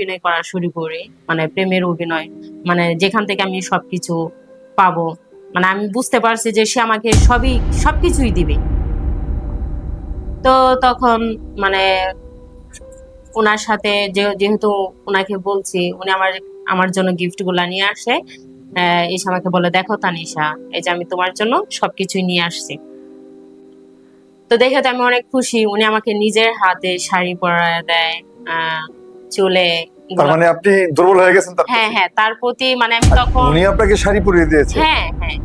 অভিনয় করা শুরু করি, মানে প্রেমের অভিনয়, মানে যেখান থেকে আমি সবকিছু পাবো। মানে আমি বুঝতে পারছি যে সে আমাকে সবকিছুই দিবে। তো তখন মানে ওনার সাথে যেহেতু ওনাকে বলছি, উনি আমার আমার জন্য গিফট গুলা নিয়ে আসে। এসে আমাকে বলে, দেখো তানিশা, এই যে আমি তোমার জন্য সবকিছুই নিয়ে আসছি। তো দেখে তো আমি অনেক খুশি। উনি আমাকে নিজের হাতে শাড়ি পরায় দেয়, চুলে তার মানে গোলাপ। আপনি দুর্বল হয়ে গেছেন তার হ্যাঁ প্রতি? হ্যাঁ, তার প্রতি মানে আমি আর তখন। উনি আপনাকে শাড়ি পরিয়ে দিয়েছে? হ্যাঁ হ্যাঁ,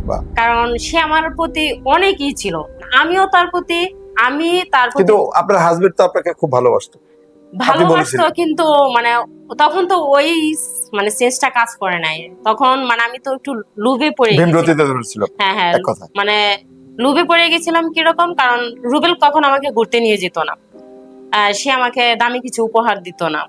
বাহ। কারণ সে আমার প্রতি অনেকই ছিল, আমিও তার প্রতি, আমি তার প্রতি। কিন্তু আপনার হাজবেন্ড তো আপনাকে খুব ভালোবাসতো, আপনি ভালোবাসতো, বলেছিলেন। কিন্তু মানে তখন তো ওই মানে সেন্সটা কাজ করে নাই। তখন মানে আমি তো একটু লোভে পড়ে গেছিলাম। ভীমরতিতে ধরেছিল হ্যাঁ হ্যাঁ, এক কথা। মানে লোভে পড়ে গেছিলাম। কিরকম? কারণ রুবেল কখন আমাকে ঘুরতে নিয়ে যেত না, সে আমাকে দামি কিছু উপহার দিত না।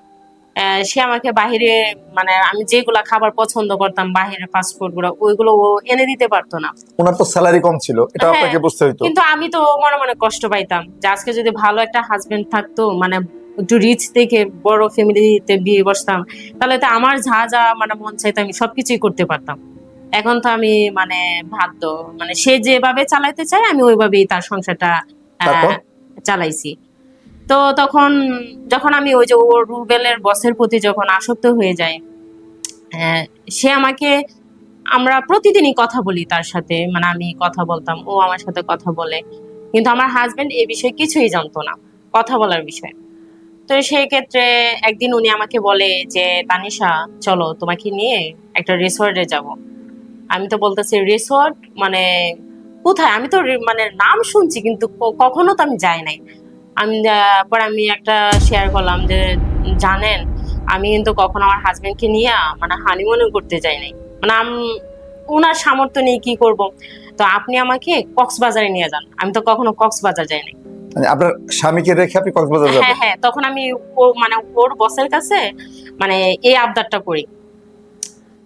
সে আমাকে বাহিরে, মানে আমি যেগুলা খাবার পছন্দ করতাম, বাহিরে ফাস্ট ফুড গুলো, ওইগুলো ও এনে দিতে পারতো না। ওনার তো স্যালারি কম ছিল, এটা হ্যাঁ, আপনাকে বুঝতে হইতো। কিন্তু আমি তো মনে মনে কষ্ট পাইতাম যে আজকে যদি ভালো একটা হাজবেন্ড থাকতো, মানে একটু রিচ থেকে বড় ফ্যামিলিতে বিয়ে বসতাম, তাহলে তো আমার যা যা মানে মন চাইতো আমি সবকিছুই করতে পারতাম। এখন তো আমি মানে বাধ্য, মানে সে যেভাবে চালাইতে চায় আমি ওইভাবেই তার সংসারটা তারপর? আহ চালাইছি। তো তখন যখন আমি ওই যে ও রুবেলের বসের প্রতি যখন আসক্ত হয়ে যাই, আহ, সে আমাকে, আমরা প্রতিদিনই কথা বলি তার সাথে, মানে আমি কথা বলতাম, ও আমার সাথে কথা বলে। কিন্তু আমার হাজবেন্ড এই বিষয়ে কিছুই জানতো না, কথা বলার বিষয়ে। তো সেই ক্ষেত্রে একদিন উনি আমাকে বলে যে, তানিশা, চলো তোমাকে নিয়ে একটা রিসোর্টে যাব। আমি তো বলতেছি, রিসোর্ট মানে কোথায়? আমি তো মানে নাম শুনছি, কিন্তু কখনো তো আমি যাই নাই। আমি পরে আমি একটা শেয়ার করলাম যে, জানেন, আমি কিন্তু কখনো আমার হাজবেন্ডকে নিয়ে মানে হানিমুনে করতে যাই নাই। মানে ওনার সামর্থ্য নেই, কি করব? তো আপনি আমাকে কক্সবাজারে নিয়ে যান। আমি তো কখনো কক্সবাজার যাই নাই। মানে আপনার স্বামীকে রেখে আপনি কক্সবাজার হ্যাঁ যাবেন? হ্যাঁ, তখন আমি ও মানে ওর বসের কাছে মানে এই আবদারটা করি।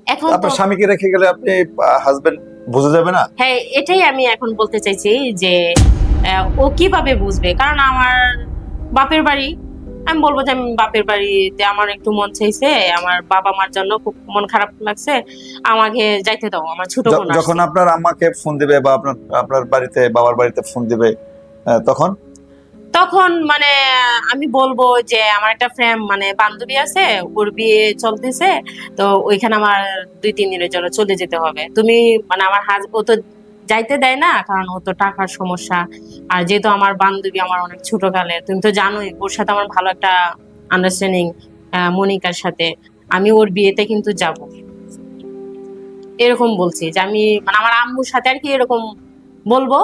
এখন তো আপনার স্বামীকে রেখে গেলে আপনি হাজবেন্ড বুঝে যাবে না? হ্যাঁ, এটাই আমি এখন বলতে চাইছি যে ও কিভাবে বুঝবে? কারণ আমার বাপের বাড়ি, আমি বলবো যে আমি বাপের বাড়িতে আমার একটু মন চাইছে, আমার বাবা মার জন্য খুব মন খারাপ লাগছে, আমাকে যাইতে দাও, আমার ছোট বোন যখন আসছে। আপনার আম্মাকে ফোন দিবে বা আপনার আপনার বাড়িতে বাবার বাড়িতে ফোন দিবে, তখন? তখন মানে আমি বলবো যে আমার একটা ফ্রেন্ড মানে বান্ধবী আছে, ওর বিয়ে চলতেছে, তো ওইখানে আমার 2-3 দিনের জন্য চলে যেতে হবে। তুমি মানে আমার ও তো যাইতে দেয় না, কারণ ও তো টাকার সমস্যা। আর যেহেতু আমার বান্ধবী আমার অনেক ছোট কালের, তুমি তো জানোই ওর সাথে আমার ভালো একটা আন্ডারস্ট্যান্ডিং, মনিকার সাথে। আমি ওর বিয়েতে কিন্তু যাব, এরকম বলছি যে আমি মানে আমার আম্মুর সাথে আর কি এরকম বলবো।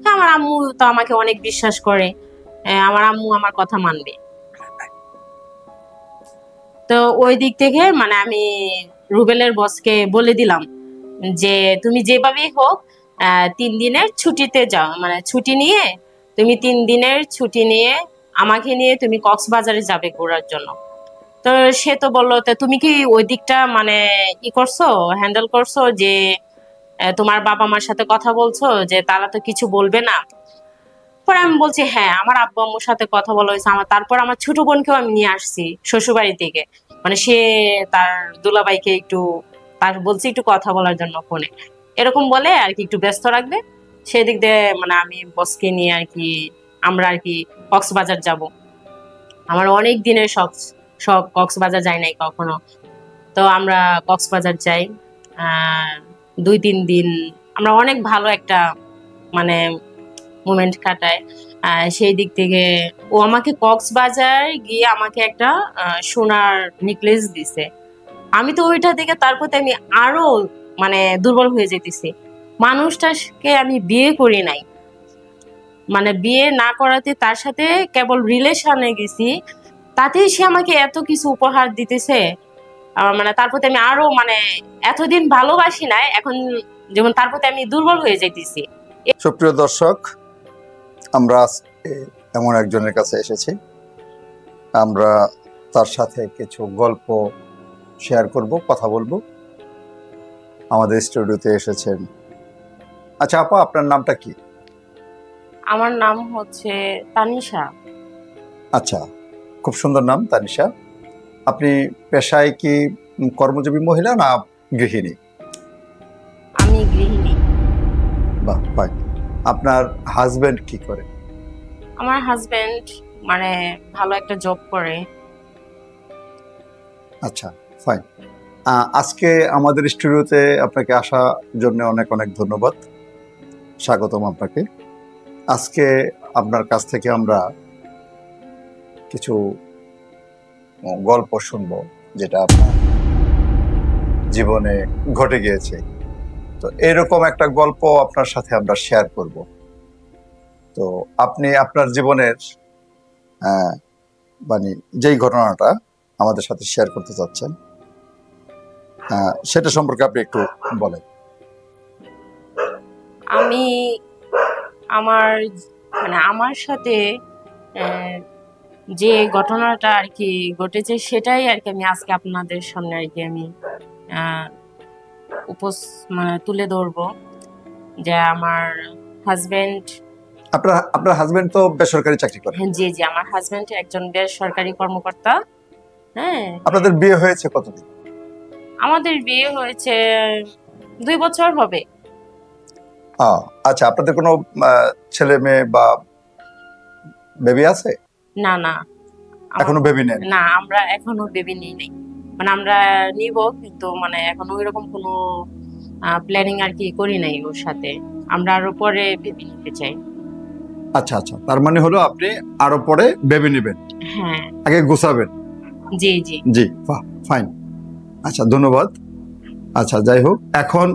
হ্যাঁ, আমার আম্মু তো আমাকে অনেক বিশ্বাস করে, আমার আম্মু আমার কথা মানবে। তো ওই দিক থেকে মানে আমি রুবেলের বসকে বলে দিলাম যে, তুমি যেভাবেই হোক 3 দিনের ছুটিতে যাও, মানে ছুটি নিয়ে, তুমি 3 দিনের ছুটি নিয়ে আমাকে নিয়ে তুমি কক্সবাজারে যাবে ঘোরার জন্য। তো সে তো বললো, তো তুমি কি ওই দিকটা মানে ই করছো, হ্যান্ডেল করছো যে তোমার বাবা মার সাথে কথা বলছো যে তারা তো কিছু বলবে না? পরে আমি বলছি, হ্যাঁ, আমার আব্বু আম্মুর সাথে কথা বলা হয়েছে আমার। তারপর আমার ছোট বোনকেও আমি নিয়ে আসছি শ্বশুরবাড়ি থেকে, মানে সে তার দুলাভাইকে একটু, তার বলছি একটু কথা বলার জন্য ফোনে, এরকম বলে আর কি, একটু ব্যস্ত রাখবে। সেদিক দিয়ে মানে আমি বসকে নিয়ে আর কি, আমরা আর কি কক্সবাজার যাব। আমার অনেক দিনের শখ, কক্সবাজার যাই নাই কখনো। তো আমরা কক্সবাজার যাই, 2-3 দিন আমরা অনেক ভালো একটা মানে মোমেন্ট কাটায়। সেই দিক থেকে ও আমাকে কক্সবাজার গিয়ে আমাকে একটা সোনার নেকলেস দিছে। আমি তো ওইটা দেখে তার প্রতি আমি আরো মানে দুর্বল হয়ে যেতেছি। মানুষটাকে আমি বিয়ে করি নাই, মানে বিয়ে না করাতে তার সাথে কেবল রিলেশনে গেছি, তাতেই সে আমাকে এত কিছু উপহার দিতেছে। মানে তার প্রতি আমি আরো মানে এতদিন ভালোবাসি নাই, এখন যেমন তার প্রতি আমি দুর্বল হয়ে যাইতেছি। সুপ্রিয় দর্শক, আমরা আজকে এমন একজনের কাছে এসেছি, আমরা তার সাথে কিছু গল্প শেয়ার করব, কথা বলবো। আমাদের স্টুডিওতে এসেছেন। আচ্ছা আপা, আপনার নামটা কি? আমার নাম হচ্ছে তানিশা। আচ্ছা, খুব সুন্দর নাম তানিশা। আপনি পেশায় কি কর্মজীবী মহিলা না গৃহিণী? আমি গৃহিণী। বাহ, ফাইন। আপনার হাজবেন্ড কি করে? আমার হাজবেন্ড মানে ভালো একটা জব করে। আচ্ছা, ফাইন। আজকে আমাদের স্টুডিওতে আপনাকে আসার জন্য অনেক অনেক ধন্যবাদ, স্বাগতম আপনাকে। আজকে আপনার কাছ থেকে আমরা কিছু গল্প শুনবো, যেটা আপনার জীবনে ঘটে গিয়েছে। তো এরকম একটা গল্প আপনার সাথে আমরা শেয়ার করব। তো আপনি আপনার জীবনের আহ, মানে যেই ঘটনাটা আমাদের সাথে শেয়ার করতে চাচ্ছেন, সেটা সম্পর্কে আপনি একটু বলেন। আমি আমার আমার সাথে আহ, যে ঘটনাটা আর কি ঘটেছে সেটাই আর কি আমি আজকে আপনাদের সামনে আর কি আমি আহ, তুলে ধরবো। যে আমার হাজবেন্ড, আপনার হাজবেন্ড তো বেসরকারি চাকরি করে। জি জি, আমার হাজবেন্ড একজন বেসরকারি কর্মকর্তা। হ্যাঁ, আপনাদের বিয়ে হয়েছে কতদিন? আমাদের বিয়ে হয়েছে 2 বছর হবে। আচ্ছা, আপনাদের কোনো ছেলে মেয়ে বা বেবি আছে? না না, এখনো বেবি নেন? না, আমরা এখনো বেবি নিই নাই। আমরা নিব, কিন্তু এখনো ওইরকম কোনো প্ল্যানিং আর কি করি নাই ওর সাথে। আমরা আরো পরে বেবি নিতে চাই। আচ্ছা আচ্ছা, তার মানে হলো আপনি আরো পরে বেবি নেবেন, হ্যাঁ, আগে গোছাবেন। জি জি। জি, ফাইন। আচ্ছা, ধন্যবাদ। আচ্ছা, যাই হোক, এখন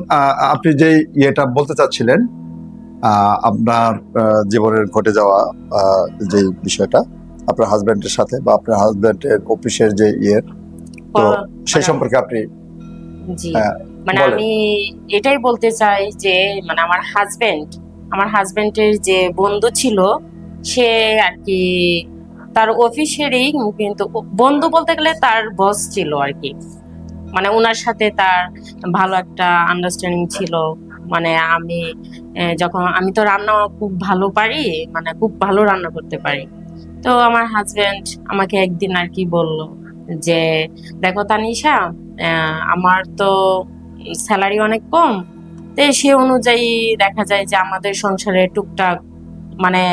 আপনি যে ইয়েটা বলতে চাচ্ছিলেন, আপনার জীবনের ঘটে যাওয়া যে বিষয়টা আপনার হাজবেন্ডের সাথে বা আপনার হাজবেন্ডের অফিসের যে তো সেই সম্পর্কে আপনি জি, বলেন। আমি এটাই বলতে চাই যে আমার হাজবেন্ডের যে বন্ধু ছিল, সে আর কি তার অফিসেরই, কিন্তু বন্ধু বলতে গেলে তার বস ছিল আর কি। ওনার সাথে তার ভালো একটা আন্ডারস্ট্যান্ডিং ছিল। আমি যখন আমি তো রান্না খুব ভালো পারি, খুব ভালো রান্না করতে পারি। তো আমার হাজবেন্ড আমাকে একদিন আর কি বলল যে, দেখো তানিশা, আমার তো স্যালারি অনেক কম, তো সে অনুযায়ী দেখা যায় যে আমাদের সংসারে টুকটাক মানে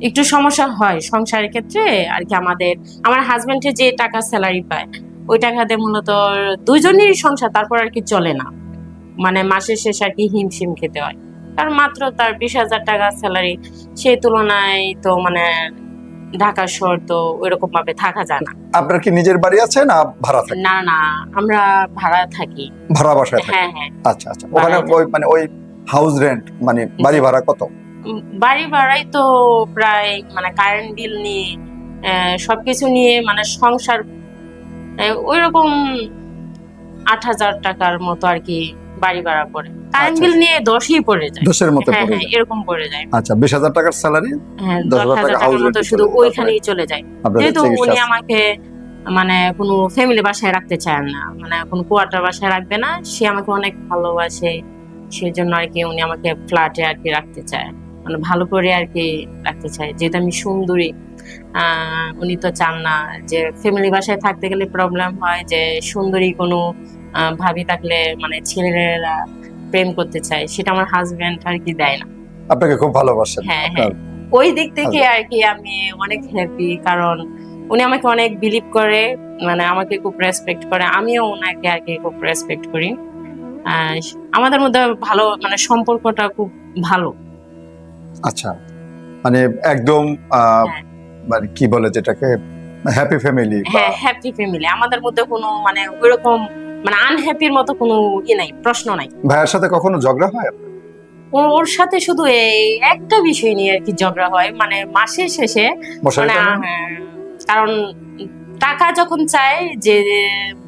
একটু সমস্যা হয় সংসারের ক্ষেত্রে আর কি। আমার হাজবেন্ডের যে টাকা স্যালারি পায়, ওই টাকাতে মূলত দুইজনেরই সংসার তারপর আর কি চলে না। মাসের শেষে আর কি হিমশিম খেতে হয়, কারণ মাত্র তার 20,000 টাকা স্যালারি। সেই তুলনায় তো ঢাকা শহর তো ওইরকম ভাবে থাকা যায় না। আপনার কি নিজের বাড়ি আছে না ভাড়া থাকে? না না, আমরা ভাড়া থাকি। ভাড়া বাসায় থাকে? হ্যাঁ হ্যাঁ। আচ্ছা আচ্ছা, ওখানে ওই হাউস রেন্ট বাড়ি ভাড়া কত? বাড়ি ভাড়াই তো প্রায় কারেন্ট বিল নিয়ে সবকিছু নিয়ে সংসার ওইরকম 8,000 টাকার মতো আর কি বাড়ি ভাড়া পড়ে। কারেন্ট বিল নিয়ে 10ই পড়ে যায়। 10-এর মতো হ্যাঁ পড়ে হ্যাঁ, যায়। এরকম পড়ে যায়। আচ্ছা, 20,000 টাকার স্যালারি, হ্যাঁ, 10,000 10,000 টাকা টাকার হাউস মতো রেন্ট শুধু ওইখানেই চলে যায়। যেহেতু উনি আমাকে কোনো ফ্যামিলি বাসায় রাখতে চায় না, কোনো কোয়ার্টার বাসায় রাখবে না। সে আমাকে অনেক ভালোবাসে, সেজন্য আর কি উনি আমাকে ফ্ল্যাটে আর কি রাখতে চায়, ভালো করে আর কি রাখতে চায়। যেহেতু আমি সুন্দরী, উনি তো চান না যে ফ্যামিলি বাসায় থাকতে গেলে প্রবলেম হয়, যে সুন্দরী কোনো ভাবি থাকলে ছেলেরা প্রেম করতে চায়, সেটা আমার হাজবেন্ড আর কি দেয় না। আপনাকে খুব ভালোবাসেন। হ্যাঁ হ্যাঁ, ওই দিক থেকে আর কি আমি অনেক হ্যাপি, কারণ উনি আমাকে অনেক বিলিভ করে, আমাকে খুব রেসপেক্ট করে, আমিও ওনাকে আর কি খুব রেসপেক্ট করি। আমাদের মধ্যে ভালো সম্পর্কটা খুব ভালো। আচ্ছা, একদম কি বলে যেটাকে, হ্যাপি ফ্যামিলি। হ্যাঁ, হ্যাপি ফ্যামিলি। আমাদের মধ্যে কোনো ওইরকম আনহ্যাপির মতো কোনো নাই, প্রশ্ন নাই। ভাইয়ের সাথে কখনো ঝগড়া হয়? ওর সাথে শুধু এই একটা বিষয় নিয়ে আর কি ঝগড়া হয়, মাসের শেষে। কারণ টাকা যখন চাই, যে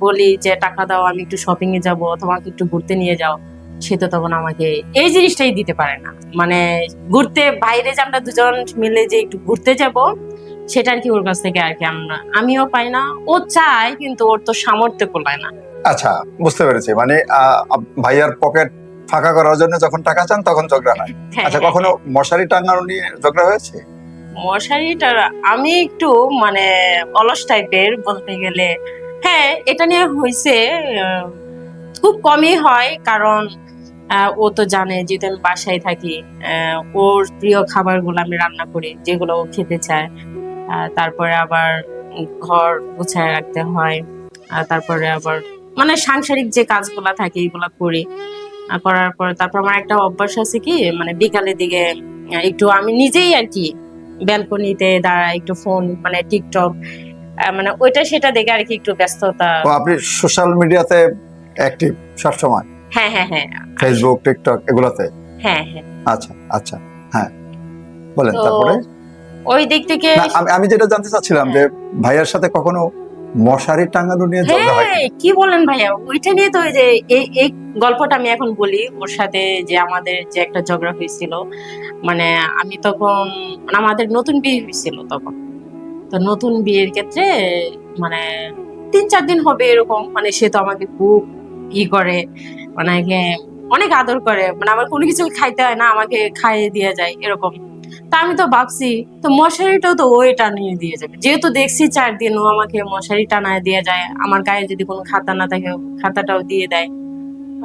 বলি যে টাকা দাও, আমি একটু শপিং এ যাবো অথবা একটু ঘুরতে নিয়ে যাও, সে তো তখন আমাকে এই জিনিসটাই দিতে পারে না। ঘুরতে বাইরে যে আমরা দুজন মিলে যে একটু ঘুরতে যাব, সেটা আর কি ওর কাছ থেকে আর কি আমিও পাই না। ও চায়, কিন্তু ওর তো সামর্থ্য কোলায় না। আচ্ছা, বুঝতে পেরেছি। ভাইয়ার পকেট ফাঁকা করার জন্য যখন টাকা চান তখন ঝগড়া হয়। আচ্ছা, কখনো মশারি টাঙানো নিয়ে ঝগড়া হয়েছে? মশারিটা আমি একটু অলস টাইপের বলতে গেলে। হ্যাঁ, এটা নিয়ে হয়েছে, খুব কমই হয়, কারণ ও তো জানে যেহেতু আমি বাসায় থাকি, ওর প্রিয় খাবারগুলো আমি রান্না করি যেগুলো ও খেতে চায়। তারপরে আবার ঘর গুছায় রাখতে হয়, তারপরে আবার মানে সাংসারিক যে কাজগুলা থাকে এগুলা করি। করার পর তারপর আমার একটা অভ্যাস আছে কি, মানে বিকালের দিকে একটু আমি নিজেই আর কি ব্যালকনিতে দাঁড়াই, একটু ফোন মানে টিকটক, মানে ওইটা সেটা দেখে আর কি একটু ব্যস্ততা। তো আপনি সোশ্যাল মিডিয়াতে অ্যাক্টিভ সবসময়, হ্যাঁ হ্যাঁ হ্যাঁ ফেসবুক টিকটক এগুলাতে? হ্যাঁ হ্যাঁ। আচ্ছা আচ্ছা, হ্যাঁ বলেন তো তারপরে। ওই দিক থেকে না, আমি যেটা জানতে চাচ্ছিলাম যে ভাইয়ার সাথে কখনো মশারি টাঙানো নিয়ে ঝগড়া হয় হ্যাঁ, কি বলেন ভাইয়া, ওইটা নিয়ে তো ওই যে এই গল্পটা আমি এখন বলি। ওর সাথে যে আমাদের যে একটা ঝগড়া হয়েছিল, মানে আমি তখন মানে আমাদের নতুন বিয়ে হয়েছিল তখন। তো নতুন বিয়ের ক্ষেত্রে মানে 3-4 দিন হবে এরকম, মানে সে তো আমাকে খুব করে, মানে অনেক আদর করে, মানে আমার কোনো কিছু খাইতে হয় না, আমাকে খাইয়ে দিয়ে যায় এরকম। তা আমি তো ভাবছি তো মশারিটাও তো ওই টানিয়ে দিয়ে যাবে, যেহেতু দেখছি 4 দিন ও আমাকে মশারি টানায় দিয়ে যায়, আমার গায়ে যদি কোনো খাতা না থাকে খাতাটাও দিয়ে দেয়,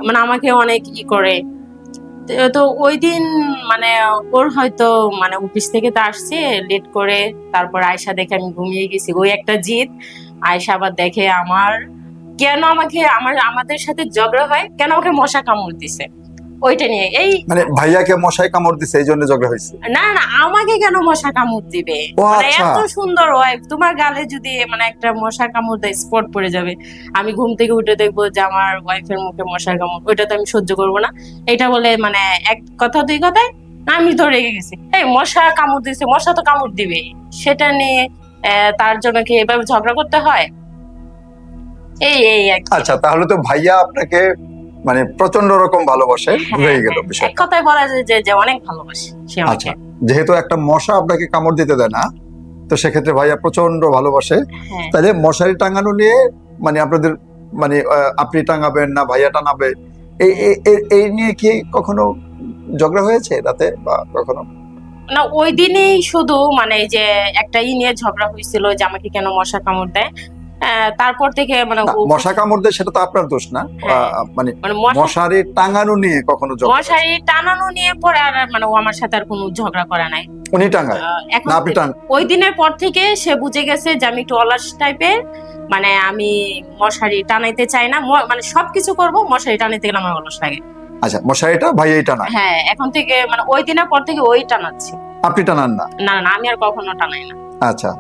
মানে আমাকে অনেক করে। তো ওই দিন মানে ওর হয়তো মানে অফিস থেকে তো আসছে লেট করে, তারপর আয়শা দেখে আমি ঘুমিয়ে গেছি, ওই একটা জিদ। আয়শা আবার দেখে আমার কেন আমাকে আমাদের সাথে ঝগড়া হয় কেন আমাকে মশা কামড় দিছে, ওইটা নিয়ে এই। মানে ভাইয়াকে মশাই কামড় দিছে এই জন্য ঝগড়া হয়েছে? না না, আমাকে কেন মশা কামড় দিবে, ও মানে আচ্ছা। এত সুন্দর ওয়াইফ, তোমার গালে যদি মানে একটা মশা কামড় দেয় স্পট পড়ে যাবে, আমি ঘুম থেকে উঠে দেখবো যে আমার ওয়াইফের মুখে মশার কামড়, ওইটা তো আমি সহ্য করবো না। এটা বলে মানে এক কথা দুই কথায় আমি তো রেগে গেছি, এই মশা কামড় দিছে, মশা তো কামড় দিবে, সেটা নিয়ে তার জন্য কি এভাবে ঝগড়া করতে হয়? এই এই আর কি। আচ্ছা, তাহলে তো ভাইয়া আপনাকে মানে প্রচন্ড রকম ভালোবাসে, হয়ে গেল এক বিষয়টা। কথায় বলা যায় যে অনেক ভালোবাসে সে আচ্ছা, আমাকে। যেহেতু একটা মশা আপনাকে কামড় দিতে দেয় না, তো সেক্ষেত্রে ভাইয়া প্রচন্ড ভালোবাসে। হ্যাঁ, তাহলে মশারি টাঙানো নিয়ে মানে আপনাদের মানে আপনি টাঙাবেন না ভাইয়া টাঙাবে, এই নিয়ে কি কখনো ঝগড়া হয়েছে রাতে বা কখনো? না ওই দিনই শুধু মানে এই যে একটা নিয়ে ঝগড়া হয়েছিল যে আমাকে কেন মশা কামড় দেয়, তারপর থেকে মানে না, ও মশা কামড় দেয় সেটা তো আপনার দোষ না, হ্যাঁ, মানে মানে মশা মশারি টাঙানো নিয়ে কখনো ঝগড়া হয়েছে? মশারি টানানো নিয়ে পরে আর মানে ও আমার সাথে আর কোনো ঝগড়া করে নাই। উনি টাঙায় এখন না আপনি টান? ওই দিনের পর থেকে সে বুঝে গেছে যে আমি একটু অলস টাইপের, মানে আমি মশারি টানাইতে চাই না, মানে সবকিছু করব, মশারি টানাইতে গেলে আমার অলস লাগে। আচ্ছা, মশারিটা ভাইয়াই টানায়, হ্যাঁ, এখন থেকে মানে ওই দিনের পর থেকে ওই টানাচ্ছে। আপনি টানান না? না না, আমি আর কখনো টানাই না। আচ্ছা,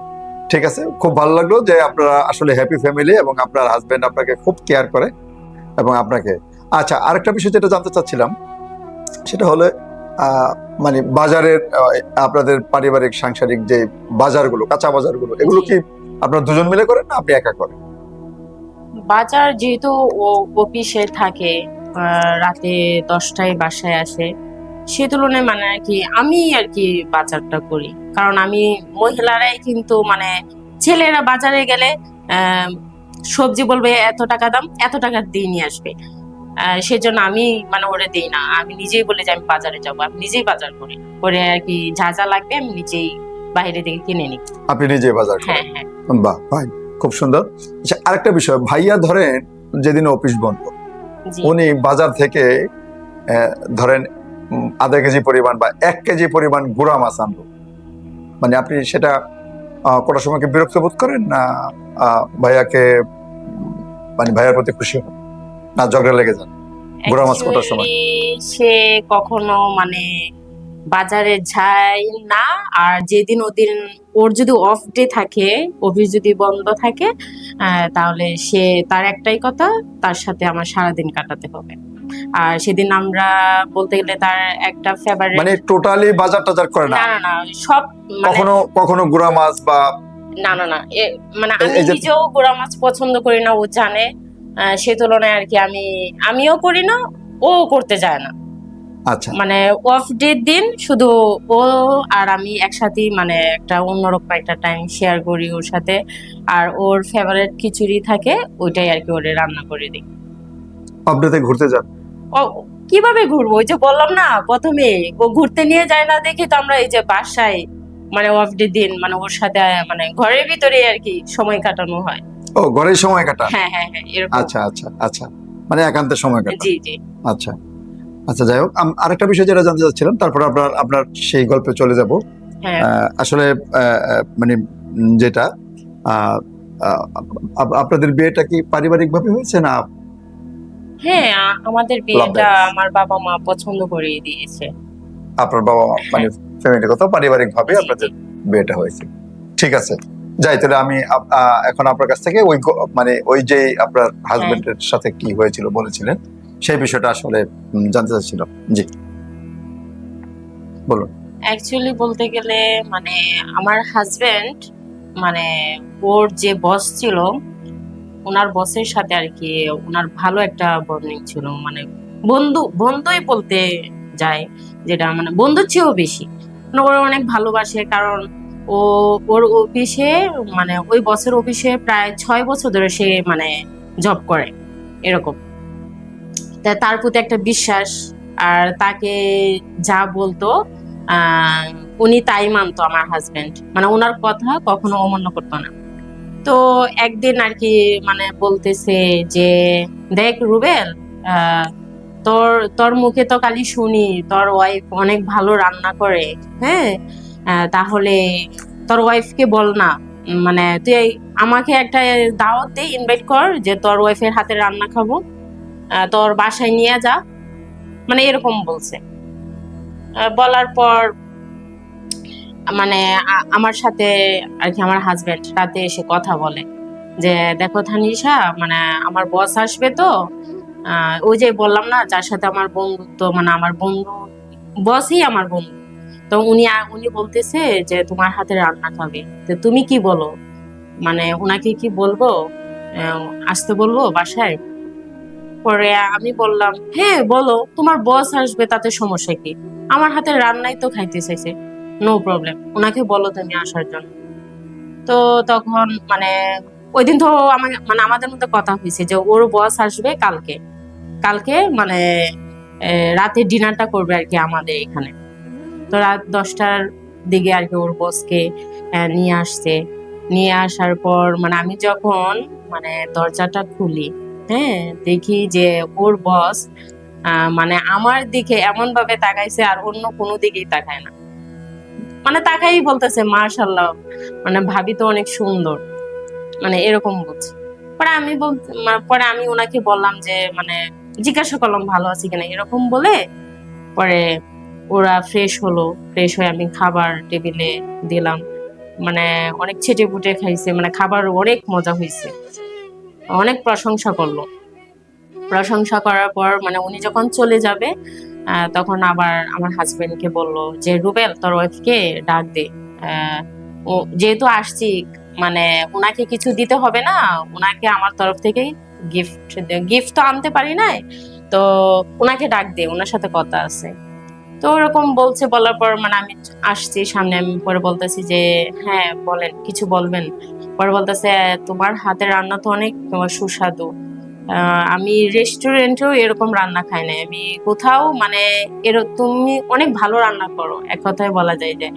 ঠিক আছে, খুব ভালো লাগলো যে আপনারা আসলে হ্যাপি ফ্যামিলি এবং আপনার হাজবেন্ড আপনাকে খুব কেয়ার করে এবং আপনাকে। আচ্ছা, আরেকটা বিষয় যেটা জানতে চাচ্ছিলাম সেটা হলো মানে বাজারের আপনাদের পারিবারিক সাংসারিক যে বাজারগুলো, কাঁচা বাজারগুলো, এগুলো কি আপনারা দুজন মিলে করেন না আপনি একা করেন? বাজার যেহেতু ও অফিসে থাকে, রাতে 10টায় বাসায় আসে, সে তুলনায় মানে আর কি আমি আর কি বাজারটা করি, কারণ আমি মহিলারাই কিন্তু মানে ছেলেরা বাজারে গেলে আহ সবজি বলবে এত টাকা দাম, এত টাকা দিয়ে নিয়ে আসবে, সেজন্য আমি মানে ওরে দিই না, আমি নিজেই বলে যে আমি বাজারে যাবো, আমি নিজেই বাজার করি, করে আর কি যা যা লাগবে আমি নিজেই বাইরে থেকে কিনে নিই। আপনি নিজে বাজার হ্যাঁ করেন? হ্যাঁ। বাহ, ফাইন, খুব সুন্দর। আচ্ছা, আরেকটা বিষয়, ভাইয়া ধরেন যেদিন অফিস বন্ধ, জি। উনি বাজার থেকে ধরেন আধা কেজি পরিমাণ বা 1 কেজি পরিমাণ গুড়া মাছ আনলো, মানে আপনি সেটা কটার সময় কি বিরক্ত বোধ করেন না ভাইয়াকে মানে ভাইয়ার প্রতি খুশি হন না ঝগড়া লেগে যান? গুড়া মাছ কটার সময়? Actually, সে কখনো মানে বাজারে যায় না, আর যেদিন ওদিন ওর যদি অফ ডে থাকে, অফিস যদি বন্ধ থাকে, তাহলে সে তার একটাই কথা, তার সাথে আমার সারাদিন কাটাতে হবে। আর সেদিন আমরা বলতে গেলে তার একটা ফেভারিট, মানে টোটালি বাজার টাজার করে না? না না না, সব মানে কখনো কখনো গুড়া মাছ বা না না না, মানে এই- আমি এই যে নিজেও গুড়া মাছ পছন্দ করি না, ও জানে। সে তুলনায় আর কি আমিও করি না, ও করতে যায় না। আচ্ছা মানে অফ ডে দিন শুধু ও আর আমি একসাথেই মানে একটা অন্যরকম একটা টাইম শেয়ার করি ওর সাথে, আর ওর ফেভারিট খিচুড়ি থাকে, ওইটাই আর কি ওরে রান্না করে দিই। আপনিতে ঘুরতে যান? ও কিভাবে ঘুরবো, ওই যে বললাম না প্রথমে, ও ঘুরতে নিয়ে যায় না দেখি তো আমরা এই যে বাসায় মানে অফ ডে দিন মানে ওর সাথে মানে ঘরের ভিতরে আর কি সময় কাটানো হয়। ও, ঘরেই সময় কাটান? হ্যাঁ হ্যাঁ হ্যাঁ, এরকম। আচ্ছা আচ্ছা আচ্ছা, মানে একান্তে সময় কাটান। জি জি। আচ্ছা আচ্ছা, যাই হোক, আরেকটা বিষয় যেটা জানতে চাচ্ছিলাম, তারপর আপনার আপনার সেই গল্পে চলে যাব। হ্যাঁ আসলে মানে যেটা আহ, আহ, আপনাদের বিয়েটা কি পারিবারিক ভাবে হয়েছে না হ্যাঁ, আমাদের লাভ বিয়েটা ম্যারেজ? আমার বাবা মা পছন্দ করিয়ে দিয়েছে। আপনার বাবা মা মানে হ্যাঁ ফ্যামিলিগত পারিবারিক ভাবে জি জি। আপনাদের বিয়েটা হয়েছে। ঠিক আছে, যাই তাহলে আমি এখন আপনার কাছ থেকে ওই মানে ওই যে আপনার হ্যাঁ, হাজবেন্ডের সাথে কি হয়েছিল বলেছিলেন, সেই বিষয়টা আসলে জানতে চাচ্ছিলাম। জি, বলুন। অ্যাকচুয়ালি বলতে গেলে মানে আমার হাজবেন্ড মানে ওর যে বস ছিল, ওনার বসের সাথে আর কি ওনার ভালো একটা বন্ডিং ছিল, মানে বন্ধুই বলতে যায়, যেটা মানে বন্ধুর চেয়েও বেশি। মানে ওরা অনেক ভালোবাসে, কারণ ও ওর অফিসে মানে ওই বসের অফিসে প্রায় 6 বছর ধরে সে মানে জব করে এরকম। তার প্রতি একটা বিশ্বাস, আর তাকে যা বলতো আহ উনি তাই মানতো আমার হাজবেন্ড, মানে ওনার কথা কখনো অমান্য করতো না। তো একদিন আর কি মানে বলতেছে যে, দেখ রুবেল, আহ, তোর তোর মুখে তো খালি শুনি তোর ওয়াইফ অনেক ভালো রান্না করে। হ্যাঁ, তাহলে তোর ওয়াইফকে বল না, মানে তুই আমাকে একটা দাওয়াত দে, ইনভাইট কর, যে তোর ওয়াইফের হাতে রান্না খাবো, তোর বাসায় নিয়ে যা, মানে এরকম বলছে। বলার পর মানে আমার সাথে আর কি আমার হাজবেন্ড রাতে এসে কথা বলে যে, দেখো তানিশা, মানে আমার বস আসবে তো, ওই যে বললাম না যার সাথে আমার বন্ধুত্ব, মানে আমার বন্ধু বসই আমার বন্ধু, তো উনি বলতেছে যে তোমার হাতে রান্না খাবে, তো তুমি কি বলো, মানে ওনাকে কি বলবো, আসতে বলবো বাসায়? পরে আমি বললাম, হ্যাঁ বলো, তোমার বস আসবে তাতে সমস্যা কি, আমার হাতে রান্নাই তো খাইতে চাইছে, নো প্রবলেম, ওনাকে বলো তুমি আসার জন্য। তো তখন মানে ওই দিন তো মানে আমাদের মধ্যে কথা হয়েছে যে ওর বস আসবে কালকে, কালকে মানে রাতে ডিনারটা করবে আর কি আমাদের এখানে। তো রাত 10টার দিকে আর কি ওর বসকে নিয়ে আসছে। নিয়ে আসার পর মানে আমি যখন মানে দরজাটা খুলি, হ্যাঁ, দেখি যে ওর বস মানে আমার দিকে এমন ভাবে তাকাইছে, আর অন্য কোনো দিকেই তাকায় না, মানে তাকাই বলতেছে মাশাল্লাহ, মানে ভাবি তো অনেক সুন্দর, মানে এরকম বলছে। পরে আমি ওনাকে বললাম যে মানে জিজ্ঞাসা করলাম ভালো আছি কিনা এরকম বলে। পরে ওরা ফ্রেশ হলো, ফ্রেশ হয়ে আমি খাবার টেবিলে দিলাম, মানে অনেক ছেটে পুটে খাইছে, মানে খাবার অনেক মজা হয়েছে, অনেক প্রশংসা করলো। প্রশংসা করার পর মানে উনি যখন চলে যাবে, তখন আবার আমার হাজবেন্ডকে বলল যে, রুবেল তোর ওয়াইফকে ডাক দে, আহ, ও যেহেতু আসছি, মানে উনাকে কিছু দিতে হবে না, উনাকে আমার তরফ থেকে গিফট, গিফট তো আনতে পারি নাই, তো উনাকে ডাক দে, ওনার সাথে কথা আছে। তো ওরকম বলছে, বলার পর মানে আমি আসছি সামনে, আমি পরে বলতেছি যে, হ্যাঁ বলেন, কিছু বলবেন? পরে বলতেছে, তোমার হাতের রান্না তো অনেক তোমার সুস্বাদু, আমি রেস্টুরেন্টেও এরকম রান্না খাই না, আমি কোথাও মানে তুমি অনেক ভালো রান্না করো, এক কথায় বলা যায় যে,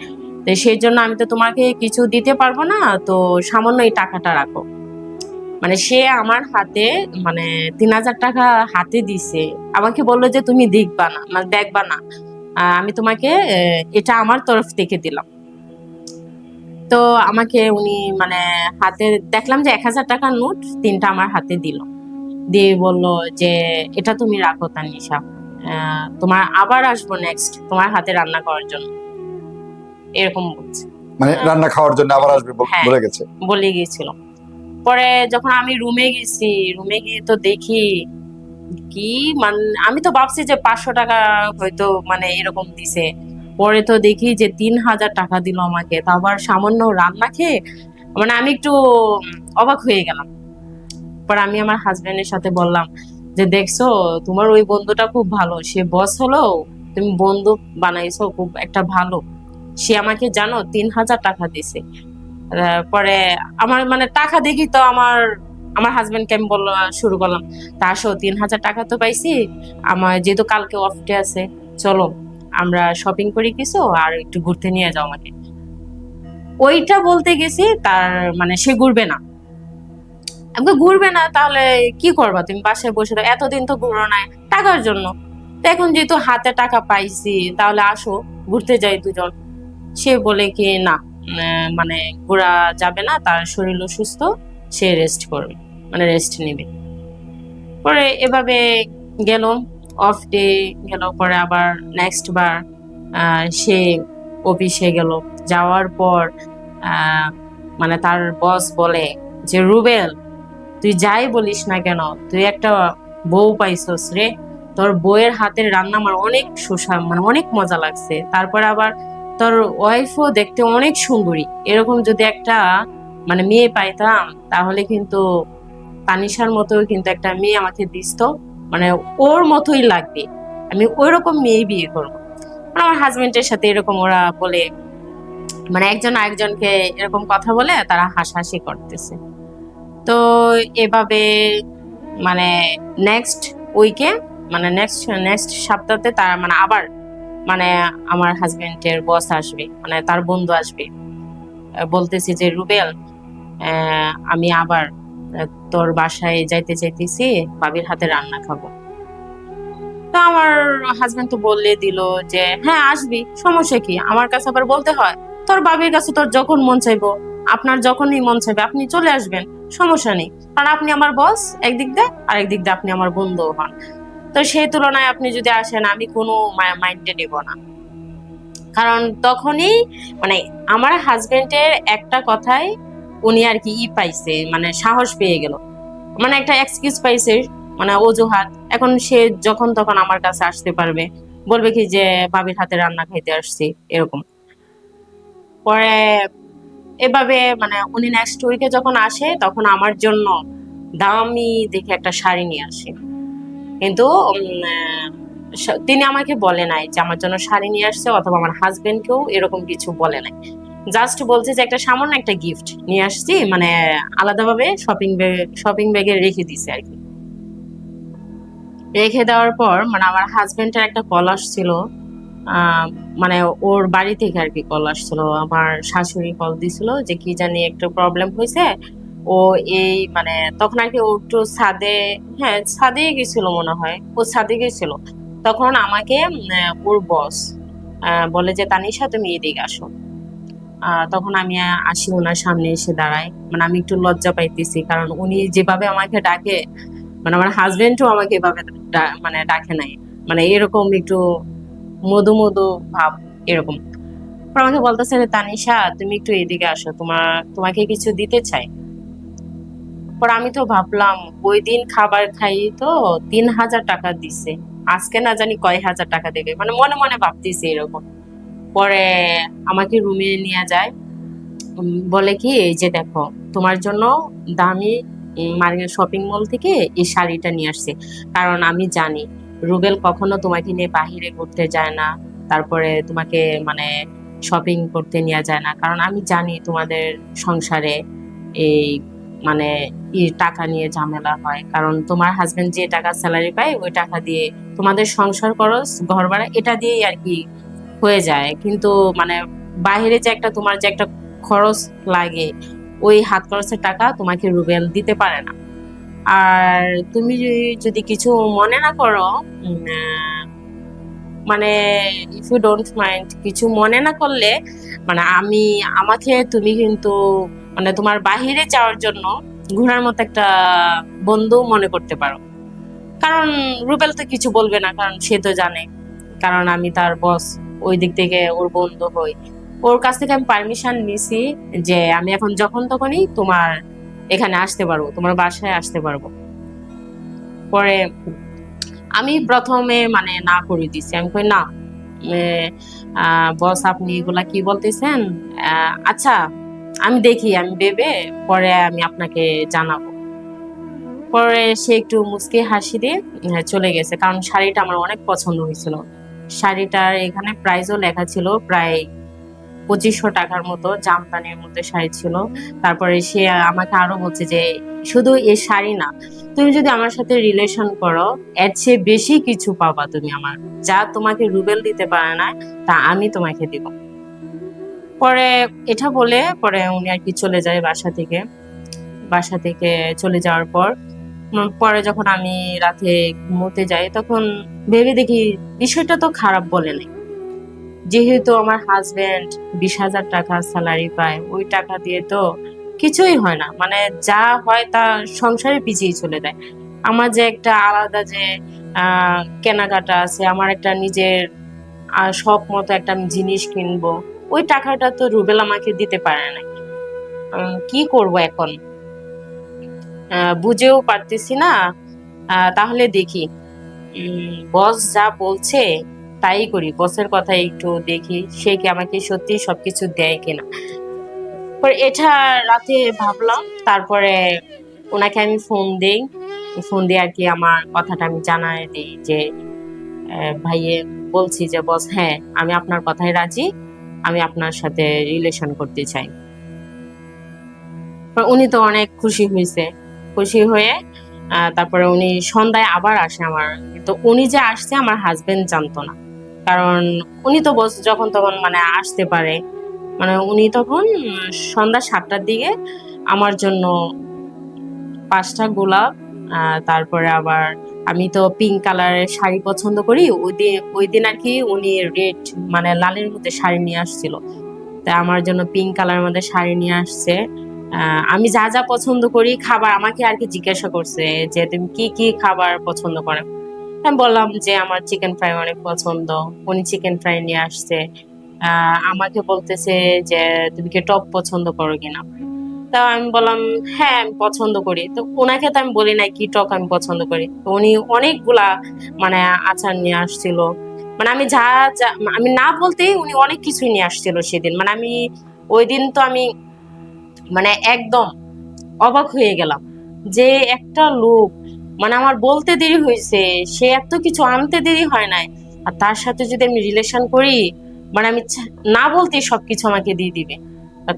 তো সেই জন্য আমি তো তোমাকে কিছু দিতে পারবো না, তো সামান্য এই টাকাটা রাখো। মানে সে আমার হাতে মানে 3,000 টাকা হাতে দিছে, আমাকে বললো যে তুমি দেখবা না, মানে দেখবা না, আমি তোমাকে এটা আমার তরফ থেকে দিলাম। তো আমাকে উনি মানে হাতে দেখলাম যে 1,000 টাকার নোট 3টা আমার হাতে দিল, দিয়ে বলল যে, এটা তুমি রাখো তানিশা, তোমার আবার আসবো নেক্সট তোমার হাতে রান্না করার জন্য, এরকম বলছে। মানে রান্না খাওয়ার জন্য আবার আসবে হ্যাঁ বলে গেছে? বলে গিয়েছিল। পরে যখন আমি রুমে গেছি, রুমে গিয়ে তো দেখি কি, মানে আমি তো ভাবছি যে 500 টাকা হয়তো মানে এরকম দিছে, পরে তো দেখি যে 3,000 টাকা দিল আমাকে, তা আবার সামান্য রান্না খেয়ে, মানে আমি একটু অবাক হয়ে গেলাম। পরে আমি আমার হাজবেন্ডের সাথে বললাম যে, দেখছো তোমার ওই বন্ধুটা খুব ভালো, সে বস হলো, তুমি বন্ধু বানাইছো খুব একটা ভালো, সে আমাকে জানো 3,000 টাকা দিছে। পরে আমার মানে টাকা দেখি তো আমার আমার হাজবেন্ডকে আমি বললাম, শুরু করলাম, তা আসো 3,000 টাকা তো পাইছি, আমার যেহেতু কালকে অফ ডে আছে, চলো আমরা শপিং করি কিছু, আর একটু ঘুরতে নিয়ে যাও আমাকে। ওইটা বলতে গেছি, তার মানে সে ঘুরবে না, আমাকে ঘুরবে না তাহলে কি করবা তুমি, বাসায় বসে থাকো, এতদিন তো ঘুরো নাই টাকার জন্য। তো এখন যেহেতু হাতে টাকা পাইছি তাহলে আসো ঘুরতে যাই দুজন। সে বলে কি না, মানে ঘোরা যাবে না, তার শরীর অসুস্থ, সে রেস্ট করবে, মানে রেস্ট নেবে। পরে এভাবে গেল, অফ ডে গেল। পরে আবার নেক্সট বার সে অফিসে গেল। যাওয়ার পর আহ, মানে তার বস বলে যে রুবেল, তুই যাই বলিস না কেন, তুই একটা বউ পাইছস রে, তোর বউয়ের হাতের রান্না আমার অনেক সুস্বাদু, মানে অনেক মজা লাগছে। তারপর আবার তোর ওয়াইফও দেখতে অনেক সুন্দরী, এরকম যদি একটা মানে মেয়ে পাইতাম তাহলে কিন্তু তানিশার মতো কিন্তু একটা মেয়ে আমাকে দিস তো, মানে ওর মতোই লাগবে, আমি ওই রকম মেয়ে বিয়ে করবো। মানে আমার হাজবেন্ডের সাথে এরকম ওরা বলে, মানে একজন আরেকজনকে এরকম কথা বলে তারা হাসাহাসি করতেছে। তো এভাবে মানে নেক্সট উইকে, মানে নেক্সট নেক্সট সপ্তাহে তার মানে আবার মানে আমার হাজবেন্ডের বস আসবে, মানে তার বন্ধু আসবে। বলতেছি যে রুবেল, আমি আবার তোর বাসায় যাইতে চাইতেছি, ভাবির হাতে রান্না খাবো। তো আমার হাজবেন্ড তো বললে দিল যে হ্যাঁ আসবি, সমস্যা কি, আমার কাছে আবার বলতে হয়? তোর বাবির কাছে তোর যখন মন চাইবো, আপনার যখনই মন চাইবে আপনি চলে আসবেন, সমস্যা নেই, কারণ আপনি আমার বস একদিক দিয়ে, আর একদিক দিয়ে আপনি আমার বন্ধু হন। তো সেই তুলনায় আপনি যদি আসেন আমি কোনো মাইন্ডে নেব না। কারণ তখনই মানে আমার হাজবেন্ডের একটা কথায় উনি আর কি পাইছে, মানে সাহস পেয়ে গেল, মানে একটা এক্সকিউজ পাইছে, মানে অজুহাত। এখন সে যখন তখন আমার কাছে আসতে পারবে, বলবে কি যে ভাবির হাতে রান্না খাইতে আসছি, এরকম। পরে এভাবে মানে উনি নেক্সট উইকে যখন আসে তখন আমার জন্য দামি দেখে একটা শাড়ি নিয়ে আসে। কিন্তু তিনি আমাকে বলে নাই যে আমার জন্য শাড়ি নিয়ে আসছে, অথবা আমার হাজবেন্ডকেও এরকম কিছু বলে নাই। জাস্ট বলছে যে একটা সামান্য একটা গিফট নিয়ে আসছি, মানে আলাদাভাবে শপিং ব্যাগে রেখে দিছে আর কি। রেখে দেওয়ার পর মানে আমার হাজবেন্ডের একটা কল আসছিল, আহ, মানে ওর বাড়ি থেকে আর কি কল আসছিল, আমার শাশুড়ি কল দিছিল যে কি জানি একটা প্রবলেম হয়েছে। ও এই মানে তখন আর কি ও একটু ছাদে, হ্যাঁ ছাদে গেছিল মনে হয়, ও ছাদে গেছিল। তখন আমাকে ওর বস বলে যে তানিশা তুমি এদিকে আসো। তখন আমি আসি, ওনার সামনে এসে দাঁড়াই। মানে আমি একটু লজ্জা পাইতেছি, কারণ উনি যেভাবে আমাকে ডাকে, মানে আমার হাজবেন্ডও আমাকে এভাবে মানে ডাকে নাই, মানে এরকম একটু মধু মধু ভাব, এরকম। পর আমাকে বলতেছে যে তানিশা তুমি একটু এদিকে আসো, তোমাকে কিছু দিতে চাই। পর আমি তো ভাবলাম ওই দিন খাবার খাই তো 3,000 টাকা দিছে, আজকে না জানি কয় হাজার টাকা দেবে, মানে মনে মনে ভাবতেছি এরকম। পরে আমাকে রুমে নিয়ে যায়, বলে কি এই যে দেখো তোমার জন্য দামি মার্কেট শপিং মল থেকে এই শাড়িটা নিয়ে আসছে। কারণ আমি জানি রুবেল কখনো তোমাকে নিয়ে বাহিরে ঘুরতে যায় না, তারপরে তোমাকে মানে শপিং করতে নিয়ে যায় না, কারণ আমি জানি তোমাদের সংসারে এই মানে টাকা নিয়ে ঝামেলা হয়, কারণ তোমার হাজবেন্ড যে টাকা স্যালারি পায় ওই টাকা দিয়ে তোমাদের সংসার খরচ, ঘর ভাড়া এটা দিয়েই আর কি হয়ে যায়। কিন্তু মানে বাইরে যে একটা তোমার যে একটা খরচ লাগে, ওই হাত খরচের টাকা তোমাকে রুবেল দিতে পারে না। আর তুমি যদি কিছু মনে না করো, মানে ইফ ইউ ডোন্ট মাইন্ড, কিছু মনে না করলে, মানে আমাকে তুমি কিন্তু মানে তোমার বাহিরে যাওয়ার জন্য ঘোরার মতো একটা বন্ধু মনে করতে পারো। কারণ রুবেল তো কিছু বলবে না, কারণ সে তো জানে, কারণ আমি তার বস, ওই দিক থেকে ওর বন্ধু হই। ওর কাছ থেকে আমি পারমিশন নিছি যে আমি এখন যখন তখনই তোমার এখানে আসতে পারবো, তোমার বাসায় আসতে পারবো। পরে আমি প্রথমে মানে না করে দিছি, আমি কই না বস আপনি এগুলা কি বলতেছেন, আচ্ছা আমি দেখি, আমি ভেবে পরে আমি আপনাকে জানাবো। পরে সে একটু মুচকি হাসি দিয়ে চলে গেছে, কারণ শাড়িটা আমার অনেক পছন্দ হয়েছিল। শাড়িটার এখানে প্রাইসও লেখা ছিল প্রায় 2,500 টাকার মতো, জামদানির মধ্যে শাড়ি ছিল। তারপরে সে আমাকে আরো বলছে যে শুধু এই শাড়ি না, তুমি যদি আমার সাথে রিলেশন করো এর চেয়ে বেশি কিছু পাবা তুমি আমার, যা তোমাকে রুবেল দিতে পারে না তা আমি তোমাকে দিব। পরে এটা বলে পরে উনি আর কি চলে যায় বাসা থেকে। বাসা থেকে চলে যাওয়ার পর পরে যখন আমি রাতে ঘুমোতে যাই তখন ভেবে দেখি বিষয়টা তো খারাপ বলে নাই। যেহেতু আমার হাজবেন্ড 20,000 টাকা স্যালারি পায়, ওই টাকা দিয়ে তো কিছুই হয় না, মানে যা হয় তা সংসারে পিছিয়ে চলে যায়। আমার যে একটা আলাদা যে কেনাকাটা আছে, আমার একটা নিজের শখ মতো একটা আমি জিনিস কিনবো, ওই টাকাটা তো রুবেল আমাকে দিতে পারে না। কি করব এখন বুঝেও পারতেছি না। তাহলে দেখি বস যা বলছে তাই করি, বসের কথা একটু দেখি সে কি আমাকে সত্যি সবকিছু দেয় কিনা। পরে এটা রাতে ভাবলাম, তারপরে ওনাকে আমি ফোন দিয়ে আর কি আমার কথাটা আমি জানাই দিই যে ভাইয়ে বলছি যে বস, হ্যাঁ আমি আপনার কথায় রাজি, আমি আপনার সাথে রিলেশন করতে চাই। উনি তো অনেক খুশি হয়েছে। খুশি হয়ে তারপরে উনি সন্ধ্যায় আবার আসে আমার। তো উনি যে আসছে আমার হাজবেন্ড জানতো না, কারণ উনি তো বস যখন তখন মানে আসতে পারে। মানে উনি তখন সন্ধ্যা 7টার দিকে আমার জন্য 5টা গোলাপ, তারপরে আবার আমি তো পিঙ্ক কালারের শাড়ি পছন্দ করি, ওই দিন আর কি উনি রেড মানে লালের মধ্যে শাড়ি নিয়ে আসছিল। তাই আমার জন্য পিঙ্ক কালারের মধ্যে শাড়ি নিয়ে আসছে। আমি যা যা পছন্দ করি খাবার আমাকে আর কি জিজ্ঞাসা করছে যে তুমি কি কি খাবার পছন্দ করে। আমি বললাম যে আমার চিকেন ফ্রাই অনেক পছন্দ। উনি চিকেন ফ্রাই নিয়ে আসছে। আমাকে বলতেছে যে তুমি কি টক পছন্দ করো কিনা। তা আমি বললাম হ্যাঁ আমি পছন্দ করি। তো ওনাকে তো আমি বলি নাই কি টক আমি পছন্দ করি। তো উনি অনেকগুলা মানে আচার নিয়ে আসছিল। মানে আমি যা যা আমি না বলতেই উনি অনেক কিছুই নিয়ে আসছিল সেদিন। মানে আমি ওই দিন তো আমি মানে একদম অবাক হয়ে গেলাম যে একটা লোক, মানে আমার বলতে দেরি হয়েছে, সে এত কিছু আনতে দেরি হয় নাই, আর তার সাথে যদি আমি রিলেশন করি মানে আমি না বলতেই সবকিছু আমাকে দিয়ে দিবে,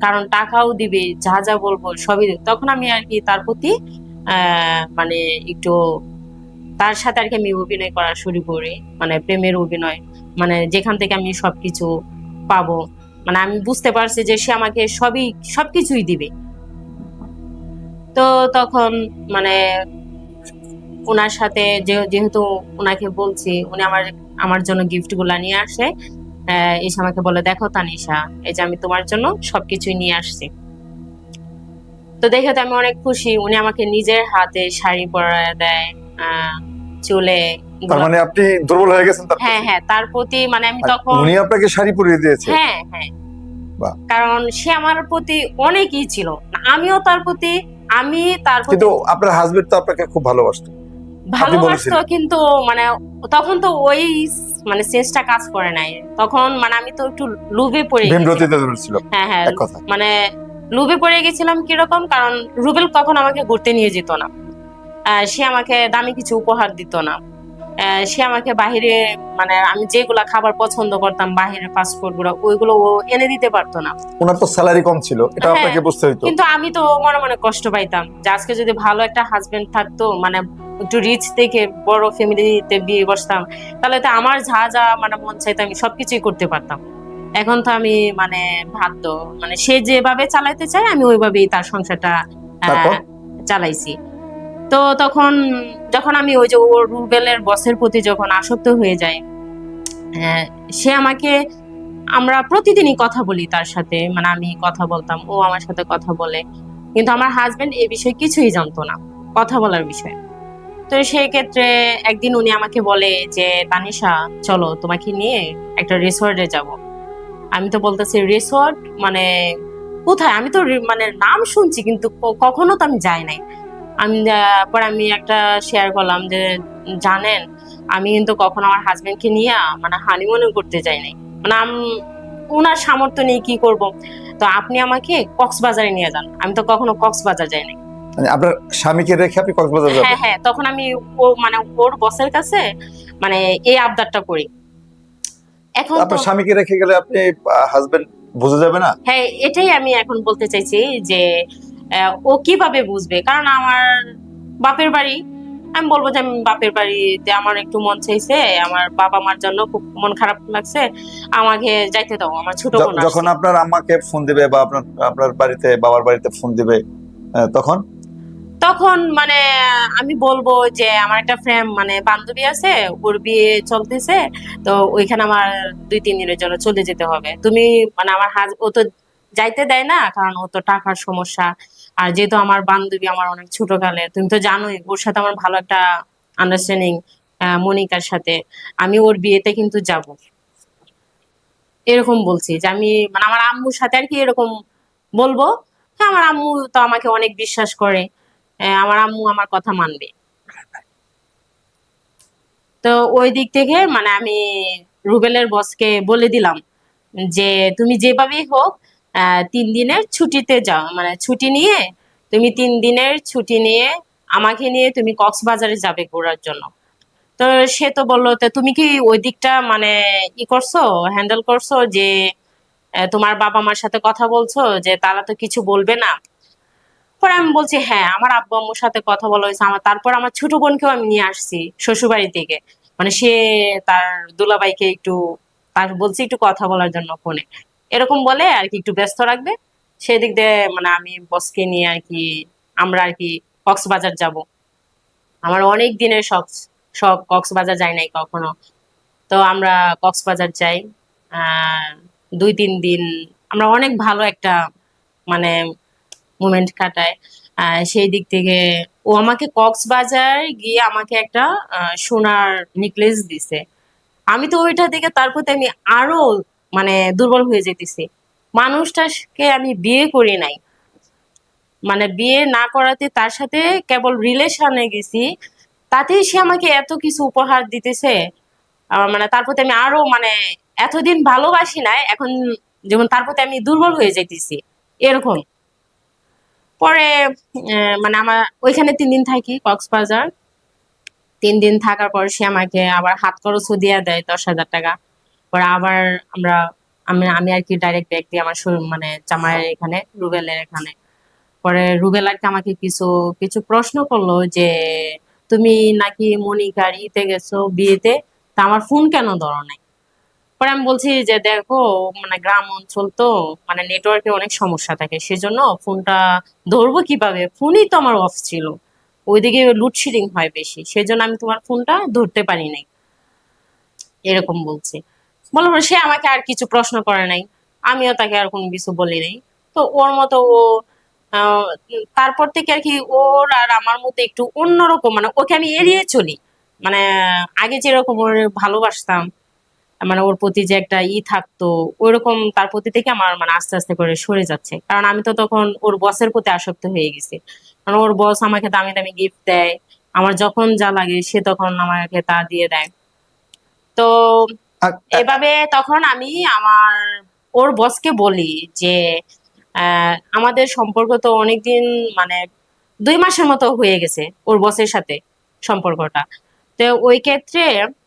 কারণ টাকাও দিবে, যা যা বলবো সবই দিবে। তখন আমি আর কি তার প্রতি মানে একটু তার সাথে আর কি আমি অভিনয় করা শুরু করি, মানে প্রেমের অভিনয়, মানে যেখান থেকে আমি সবকিছু পাবো। মানে আমি বুঝতে পারছি যে সে আমাকে সবকিছুই দিবে। তো তখন মানে ওনার সাথে যেহেতু ওনাকে বলছি, উনি আমার আমার জন্য গিফট গুলা নিয়ে আসে। এসে আমাকে বলে দেখো তানিশা, এই যে আমি তোমার জন্য সবকিছুই নিয়ে আসছি। তো দেখে তো আমি অনেক খুশি। উনি আমাকে নিজের হাতে শাড়ি পরায় দেয়, চুলে তার মানে আপনি দুর্বল হয়ে গেছেন তার হ্যাঁ প্রতি? হ্যাঁ তার প্রতি মানে আমি আর তখন উনি আপনাকে শাড়ি পরিয়ে দিয়েছে? হ্যাঁ হ্যাঁ, বাহ। কারণ সে আমার প্রতি অনেকই ছিল, আমিও তার প্রতি, আমি তার প্রতি। কিন্তু আপনার হাজবেন্ড তো আপনাকে খুব ভালোবাসতো, আপনি ভালোবাসতো, বলেছিলেন। কিন্তু মানে তখন তো ওই মানে সেন্সটা কাজ করে নাই। তখন মানে আমি তো একটু লোভে পড়ে গেছিলাম। ভীমরতিতে ধরেছিল হ্যাঁ হ্যাঁ, এক কথা। মানে লোভে পড়ে গেছিলাম। কিরকম, কারণ রুবেল কখন আমাকে ঘুরতে নিয়ে যেত না, সে আমাকে দামি কিছু উপহার দিত না, সে আমাকে বাহিরে মানে আমি যেগুলা খাবার পছন্দ করতাম বাহিরের ফাস্টফুড গুলো ওইগুলো ও এনে দিতে পারতো না। ওনার তো স্যালারি কম ছিল, এটা হ্যাঁ, আপনাকে বুঝতে হইতো। কিন্তু আমি তো মনে মনে কষ্ট পাইতাম যে আজকে যদি ভালো একটা হাজবেন্ড থাকতো, মানে একটু রিচ থেকে বড় ফ্যামিলিতে বিয়ে বসতাম, তাহলে তো আমার যা যা মানে মন চাইতো আমি সবকিছুই করতে পারতাম। এখন তো আমি মানে বাধ্য, মানে সে যেভাবে চালাইতে চায় আমি ওইভাবেই তার সংসারটা তারপর চালাইছি। তো তখন যখন আমি ওই যে ওর রুবেলের বসের প্রতি যখন আসক্ত হয়ে যাই, সে আমাকে, আমরা প্রতিদিনই কথা বলি তার সাথে, মানে আমি কথা বলতাম, ও আমার সাথে কথা বলে, কিন্তু আমার হাজবেন্ড এ বিষয়ে কিছুই জানতো না, কথা বলার বিষয়ে। তো সেই ক্ষেত্রে একদিন উনি আমাকে বলে যে তানিশা চলো তোমাকে নিয়ে একটা রিসোর্টে যাব। আমি তো বলতেছি রিসোর্ট মানে কোথায়, আমি তো মানে নাম শুনছি কিন্তু কখনো তো আমি যাই নাই। আমি পরে আমি একটা শেয়ার করলাম যে জানেন আমি কিন্তু কখনো আমার হাজবেন্ডকে নিয়ে মানে হানিমুনে করতে যাই নাই, মানে ওনার সামর্থ্য নেই, কি করব। তো আপনি আমাকে কক্সবাজারে নিয়ে যান। আমি তো কখনো কক্সবাজার যাই নাই। মানে আপনার স্বামীকে রেখে আপনি কক্সবাজার হ্যাঁ যাবেন? হ্যাঁ, তখন আমি ও মানে ওর বসের কাছে মানে এই আবদারটা করি। এখন তো আপনার স্বামীকে রেখে গেলে আপনি হাজবেন্ড বুঝে যাবে না? হ্যাঁ, এটাই আমি এখন বলতে চাইছি যে ও কিভাবে বুঝবে, কারণ আমার বাপের বাড়ি, আমি বলবো যে আমি বাপের বাড়িতে আমার একটু মন চাইছে, আমার বাবা মার জন্য খুব মন খারাপ লাগছে, আমাকে যাইতে দাও, আমার ছোট বোন যখন আসছে। আপনার আম্মাকে ফোন দিবে বা আপনার আপনার বাড়িতে বাবার বাড়িতে ফোন দিবে, তখন তখন মানে আমি বলবো যে আমার একটা ফ্রেন্ড মানে বান্ধবী আছে, ওর বিয়ে চলতেছে, তো ওইখানে আমার 2-3 দিনের জন্য চলে যেতে হবে। তুমি মানে আমার ও তো যাইতে দেয় না, কারণ ও তো টাকার সমস্যা। আর যেহেতু আমার বান্ধবী আমার অনেক ছোটকালের, তুমি তো জানোই ওর সাথে আমার ভালো একটা আন্ডারস্ট্যান্ডিং, মনিকার সাথে। আমি ওর বিয়েতে কিন্তু যাব, এরকম বলছি যে আমি মানে আমার আম্মুর সাথে আর কি এরকম বলবো। হ্যাঁ, আমার আম্মু তো আমাকে অনেক বিশ্বাস করে, আমার আম্মু আমার কথা মানবে। তো ওই দিক থেকে মানে আমি রুবেলের বসকে বলে দিলাম যে তুমি যেভাবেই হোক 3 দিনের ছুটিতে যাও, মানে ছুটি নিয়ে, তুমি 3 দিনের ছুটি নিয়ে আমাকে নিয়ে তুমি কক্সবাজারে যাবে ঘোরার জন্য। তো সে তো বললো, তো তুমি কি ওই দিকটা মানে করছো, হ্যান্ডেল করছো যে তোমার বাবা মার সাথে কথা বলছো যে তারা তো কিছু বলবে না? পরে আমি বলছি হ্যাঁ, আমার আব্বু আম্মুর সাথে কথা বলা হয়েছে আমার, তারপর আমার ছোট বোনকেও আমি নিয়ে আসছি শ্বশুরবাড়ি থেকে। মানে সে তার দুলাভাইকে একটু, তার বলছি একটু কথা বলার জন্য ফোনে, এরকম বলে আর কি একটু ব্যস্ত রাখবে। সেদিক দিয়ে মানে আমি বসকে নিয়ে আর কি আমরা আর কি কক্সবাজার যাব। আমার অনেক দিনের শখ, কক্সবাজার যাই নাই কখনো। তো আমরা কক্সবাজার যাই, 2-3 দিন আমরা অনেক ভালো একটা মানে মোমেন্ট কাটায়। সেই দিক থেকে ও আমাকে কক্সবাজার গিয়ে আমাকে একটা সোনার নেকলেস দিছে। আমি তো ওইটা দেখে তার প্রতি আমি আরো মানে দুর্বল হয়ে যেতেছি। মানুষটাকে আমি বিয়ে করি নাই, মানে বিয়ে না করাতে তার সাথে কেবল রিলেশনে গেছি, তাতেই সে আমাকে এত কিছু উপহার দিতেছে। মানে তার প্রতি আমি আরো মানে এতদিন ভালোবাসি নাই, এখন যেমন তার প্রতি আমি দুর্বল হয়ে যাইতেছি এরকম। পরে মানে আমার ওইখানে 3 দিন থাকি কক্সবাজার। 3 দিন থাকার পর সে আমাকে আবার হাত খরচও দিয়ে দেয় 10,000 টাকা। পরে আবার আমরা আমি আমি আর কি ডাইরেক্ট ব্যাগ দিয়ে আমার মানে জামাইয়ের এখানে, রুবেলের এখানে। পরে রুবেল আর কি আমাকে কিছু কিছু প্রশ্ন করলো যে তুমি নাকি মনিকার ইতে গেছো বিয়েতে, তা আমার ফোন কেন ধরো নাই? পরে আমি বলছি যে দেখো, মানে গ্রাম অঞ্চল তো, মানে নেটওয়ার্কের অনেক সমস্যা থাকে, সেজন্য ফোনটা ধরবো কিভাবে, ফোনই তো আমার অফ ছিল, ওইদিকে লোডশেডিং হয় বেশি, সেজন্য আমি তোমার ফোনটা ধরতে পারি নাই, এরকম বলছে। বলার পর সে আমাকে আর কিছু প্রশ্ন করে নাই, আমিও তাকে আর কোনো কিছু বলি নাই। তো ওর মতো ও আহ, তারপর থেকে আর কি ওর আর আমার মধ্যে একটু অন্যরকম, মানে ওকে আমি এড়িয়ে চলি। মানে আগে যেরকম ওর ভালোবাসতাম, মানে ওর প্রতি যে একটা থাকতো, ওইরকম তার প্রতি থেকে আমার মানে আস্তে আস্তে করে সরে যাচ্ছে, কারণ আমি তো তখন ওর বসের প্রতি আসক্ত হয়ে গেছি। কারণ ওর বস আমাকে দামি দামি গিফট দেয়, আমার যখন যা লাগে সে তখন আমাকে তা দিয়ে দেয়। তো আ- আ- এভাবে তখন আমি আমার ওর বসকে বলি যে আমাদের সম্পর্ক তো অনেকদিন, মানে 2 মাসের মতো হয়ে গেছে ওর বসের সাথে সম্পর্কটা। তো ওই ক্ষেত্রে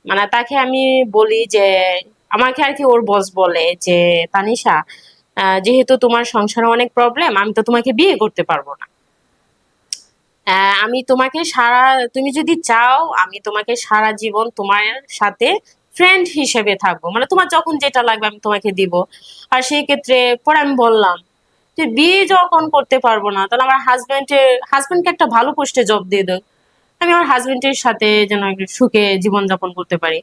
মানে তাকে আমি বলি যে আমাকে আর কি ওর বস বলে যে তানিশা, যেহেতু তোমার সংসারে অনেক প্রবলেম, আমি তো তোমাকে বিয়ে করতে পারবো না। আমি তোমাকে সারা, তুমি যদি চাও আমি তোমাকে সারা জীবন তোমার সাথে ফ্রেন্ড হিসেবে থাকবো, মানে তোমার যখন যেটা লাগবে আমি তোমাকে দিব। আর সেই ক্ষেত্রে পরে আমি বললাম যে বিয়ে যখন করতে পারবো না, তাহলে আমার হাজবেন্ডকে একটা ভালো পোস্টে জব দিয়ে দাও, আমি আমার হাজবেন্ডের সাথে যেন একটু সুখে জীবনযাপন করতে পারি।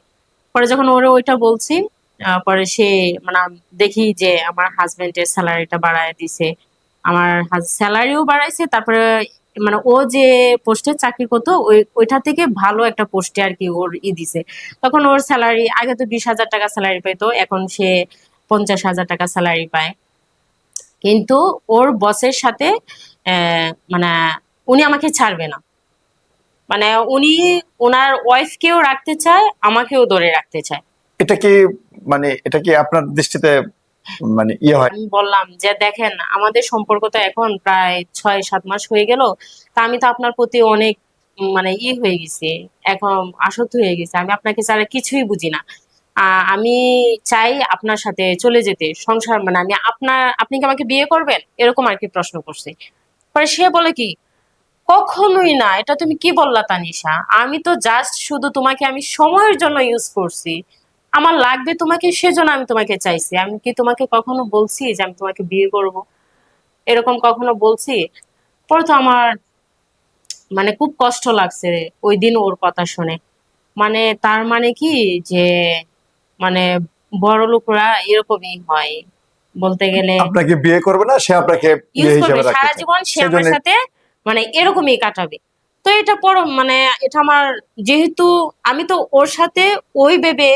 পরে যখন ওরা ওইটা বলছি, পরে সে মানে দেখি যে আমার হাজবেন্ডের স্যালারিটা বাড়ায় দিছে, আমার স্যালারিও বাড়াইছে, তারপরে মানে ও যে পোস্টে চাকরি করতো ওইটা থেকে ভালো একটা পোস্টে আর কি ওর দিছে। তখন ওর স্যালারি আগে তো 20,000 টাকা স্যালারি পেতো, এখন সে 50,000 টাকা স্যালারি পায়। কিন্তু ওর বসের সাথে মানে উনি আমাকে ছাড়বে না, মানে উনি ওনার ওয়াইফকেও রাখতে চায়, আমাকেও ধরে রাখতে চায়। এটা কি মানে এটা কি আপনার দৃষ্টিতে মানে ইয়ে হয়? আমি বললাম যে দেখেন, আমাদের সম্পর্ক তো এখন প্রায় 6-7 মাস হয়ে গেল, তা আমি তো আপনার প্রতি অনেক মানে হয়ে গেছি, এখন আসক্ত হয়ে গেছি, আমি আপনাকে ছাড়া কিছুই বুঝি না। আমি চাই আপনার সাথে চলে যেতে, সংসার মানে আমি আপনি কি আমাকে বিয়ে করবেন, এরকম আর কি প্রশ্ন করছে। পরে সে বলে কি, কখনোই না, এটা তুমি কি বললা তানিশা, আমি তো জাস্ট শুধু তোমাকে আমি সময়ের জন্য ইউজ করছি, আমার লাগবে তোমাকে সেজন্য আমি তোমাকে চাইছি, আমি কি তোমাকে কখনো বলছি যে আমি তোমাকে বিয়ে করব, এরকম কখনো বলছি? পরে তো আমার মানে খুব কষ্ট লাগছে ওই দিন ওর কথা শুনে। মানে তার মানে কি যে মানে বড় লোকরা এরকমই হয় বলতে গেলে। আপনাকে বিয়ে করবে না, সে আপনাকে ইউজ ইয়ে করবে হিসেবে রাখতে সারা চায়, জীবন, সে আমার সেজন্য। সাথে মানে এরকমই কাটাবে। তো এটা মানে এটা আমার, যেহেতু আমি তো ওর সাথে ওই ভেবে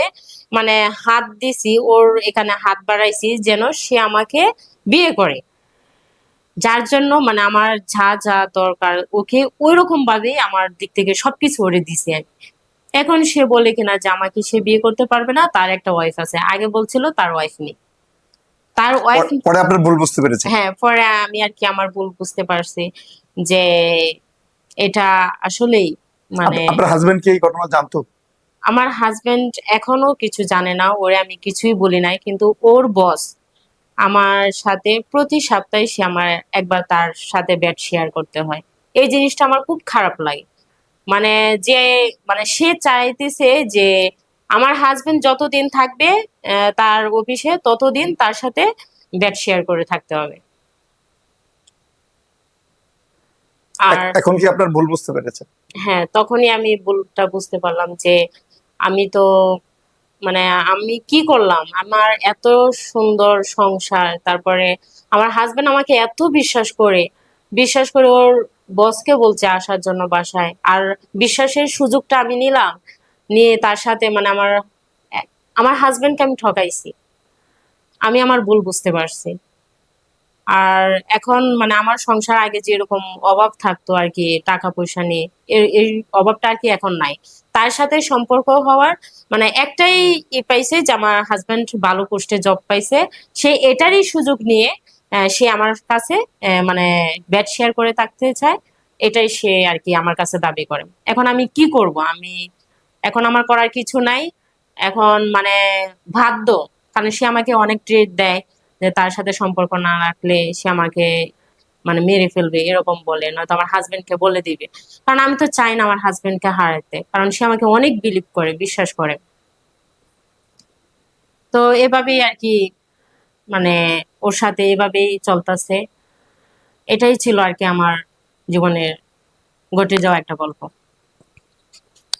মানে হাত দিছি, ওর এখানে হাত বাড়াইছি যেন সে আমাকে বিয়ে করে, যার জন্য মানে আমার যা যা দরকার ওকে ওইরকম ভাবে আমার দিক থেকে সবকিছু ওরে দিছি আর কি। এখন সে বলে কিনা যে আমাকে সে বিয়ে করতে পারবে না, তার একটা ওয়াইফ আছে, আগে বলছিল তার ওয়াইফ নেই, তার ওয়াইফ। পরে আপনার ভুল বুঝতে পেরেছেন। হ্যাঁ, পরে আমি আর কি আমার ভুল বুঝতে পারছি যে এটা আসলেই মানে আপনার হাজবেন্ড কি এই ঘটনা জানতো? আমার হাজবেন্ড এখনো কিছু জানে না, ওরে আমি কিছুই বলি নাই, কিন্তু ওর বস আমার সাথে প্রতি সপ্তাহে সে আমার একবার তার সাথে বেড শেয়ার করতে হয়। এই জিনিসটা আমার খুব খারাপ লাগে। মানে যে মানে সে চাইতেছে যে আমার হাজবেন্ড যতদিন থাকবে তার অফিসে ততদিন তার সাথে বেড শেয়ার করে থাকতে হবে। আর এখন কি আপনার ভুল বুঝতে পেরেছেন? হ্যাঁ, তখনই আমি ভুলটা বুঝতে পারলাম যে আমি তো মানে আমি কি করলাম, আমার এত সুন্দর সংসার, তারপরে আমার হাজবেন্ড আমাকে এত বিশ্বাস করে ওর বসকে বলছে আসার জন্য বাসায়, আর বিশ্বাসের সুযোগটা আমি নিলাম, নিয়ে তার সাথে মানে আমার হাজবেন্ডকে আমি ঠকাইছি। আমি আমার ভুল বুঝতে পারছি। আর এখন মানে আমার সংসার আগে যেরকম অভাব থাকতো আর কি টাকা পয়সা নিয়ে, এই অভাবটা আর কি এখন নাই। তার সাথে সম্পর্ক হওয়ার মানে একটাই পাইছে যে আমার হাজবেন্ড ভালো পোস্টে জব পাইছে, সে এটারই সুযোগ নিয়ে সে আমার কাছে মানে বেড শেয়ার করে থাকতে চায়। এটাই সে আর কি আমার কাছে দাবি করে। এখন আমি কি করব? এখন আমার করার কিছু নাই। এখন মানে বাধ্য, কারণ সে আমাকে অনেক ট্রিট দেয় যে তার সাথে সম্পর্ক না রাখলে সে আমাকে মানে মেরে ফেলবে এরকম বলে, নয়তো আমার হাজবেন্ডকে বলে দিবে। কারণ আমি তো চাই না আমার হাজবেন্ডকে হারাতে, কারণ সে আমাকে অনেক বিলিভ করে, বিশ্বাস করে। তো এভাবেই আর কি মানে ওর সাথে এভাবেই চলতেছে। এটাই ছিল আর কি আমার জীবনের ঘটে যাওয়া একটা গল্প।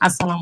আসসালাম।